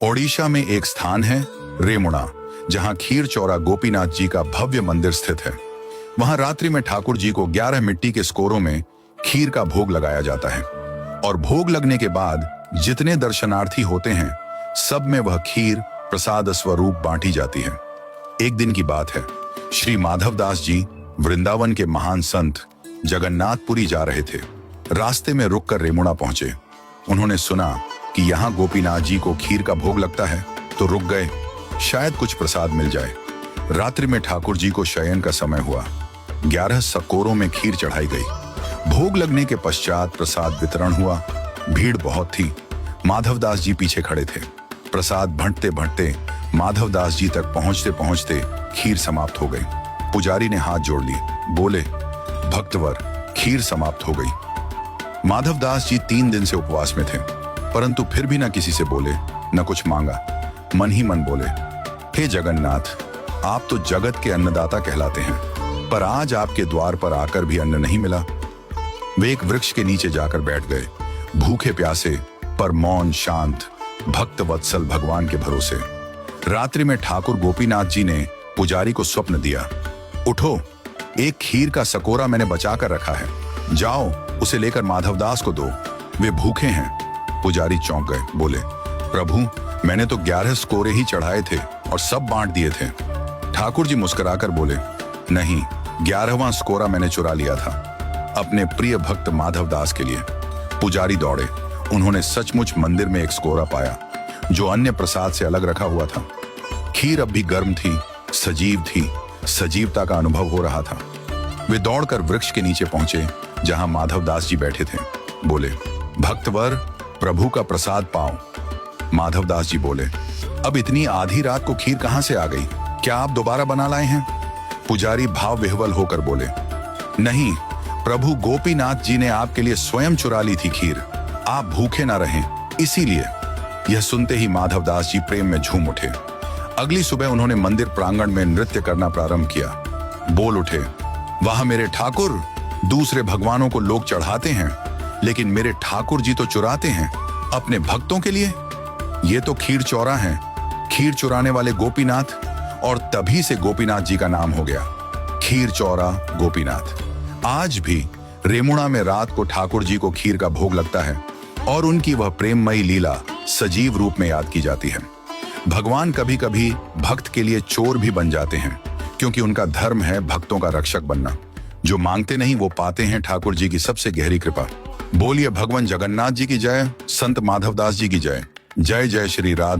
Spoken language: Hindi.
ओडिशा में एक स्थान है रेमुणा, जहां खीर चौरा गोपीनाथ जी का भव्य मंदिर स्थित है। वहां रात्रि में ठाकुर जी को 11 मिट्टी के स्कोरों में खीर का भोग लगाया जाता है और भोग लगने के बाद जितने दर्शनार्थी होते हैं सब में वह खीर प्रसाद स्वरूप बांटी जाती है। एक दिन की बात है, श्री माधवदास जी वृंदावन के महान संत जगन्नाथपुरी जा रहे थे। रास्ते में रुककर रेमुणा पहुंचे। उन्होंने सुना कि यहाँ गोपीनाथ जी को खीर का भोग लगता है, तो रुक गए, शायद कुछ प्रसाद मिल जाए। रात्रि में ठाकुर जी को शयन का समय हुआ। 11 सकोरों में खीर चढ़ाई गई। भोग लगने के पश्चात प्रसाद वितरण हुआ। भीड़ बहुत थी। माधवदास जी पीछे खड़े थे। प्रसाद भंटते भंटते माधवदास जी तक पहुंचते पहुंचते खीर समाप्त हो गई। पुजारी ने हाथ जोड़ लिए, बोले, भक्तवर, खीर समाप्त हो गई। माधवदास जी 3 दिन से उपवास में थे, परंतु फिर भी न किसी से बोले, न कुछ मांगा। मन ही मन बोले, हे जगन्नाथ, आप तो जगत के अन्नदाता कहलाते हैं, पर आज आपके द्वार पर आकर भी अन्न नहीं मिला। वे एक वृक्ष के नीचे जाकर बैठ गए, भूखे प्यासे पर मौन शांत भक्त वत्सल भगवान के भरोसे। रात्रि में ठाकुर गोपीनाथ जी ने पुजारी को स्वप्न दिया, उठो, एक खीर का सकोरा मैंने बचा कर रखा है, जाओ उसे लेकर माधवदास को दो, वे भूखे हैं। पुजारी चौंक गए, बोले, प्रभु, मैंने तो 11 स्कोरे ही चढ़ाए थे और सब बांट दिए थे। ठाकुर जी मुस्कुराकर बोले, नहीं, 11वां स्कोरा मैंने चुरा लिया था, अपने प्रिय भक्त माधवदास के लिए। पुजारी दौड़े। उन्होंने सचमुच मंदिर में एक स्कोरा पाया, जो अन्य प्रसाद से अलग रखा हुआ था। खीर अब भी गर्म थी, सजीव थी, सजीवता का अनुभव हो रहा था। वे दौड़कर वृक्ष के नीचे पहुंचे, जहां माधवदास जी बैठे थे। बोले, भक्तवर, प्रभु का प्रसाद पाओ। माधवदास जी बोले, अब इतनी आधी रात को खीर कहां से आ गई? क्या आप दोबारा बना लाए हैं? पुजारी भाव विह्वल होकर बोले, नहीं, प्रभु गोपीनाथ जी ने आपके लिए स्वयं चुरा ली थी खीर, आप भूखे ना रहें, इसीलिए। यह सुनते ही माधवदास जी प्रेम में झूम उठे। अगली सुबह उन्होंने मंदिर प्रांगण में नृत्य करना प्रारंभ किया। बोल उठे, वाह मेरे ठाकुर, दूसरे भगवानों को लोग चढ़ाते हैं, लेकिन मेरे ठाकुर जी तो चुराते हैं अपने भक्तों के लिए। ये तो खीर चौरा है, खीर चुराने वाले गोपीनाथ, और तभी से गोपीनाथ जी का नाम हो गया, खीर चौरा गोपीनाथ। आज भी रेमुणा में रात को ठाकुर जी को खीर का भोग लगता है और उनकी वह प्रेममयी लीला सजीव रूप में याद की जाती है। भगवान कभी कभी भक्त के लिए चोर भी बन जाते हैं, क्योंकि उनका धर्म है भक्तों का रक्षक बनना। जो मांगते नहीं वो पाते हैं ठाकुर जी की सबसे गहरी कृपा। बोलिए भगवान जगन्नाथ जी की जय, संत माधवदास जी की जय। जय जय श्री राधे।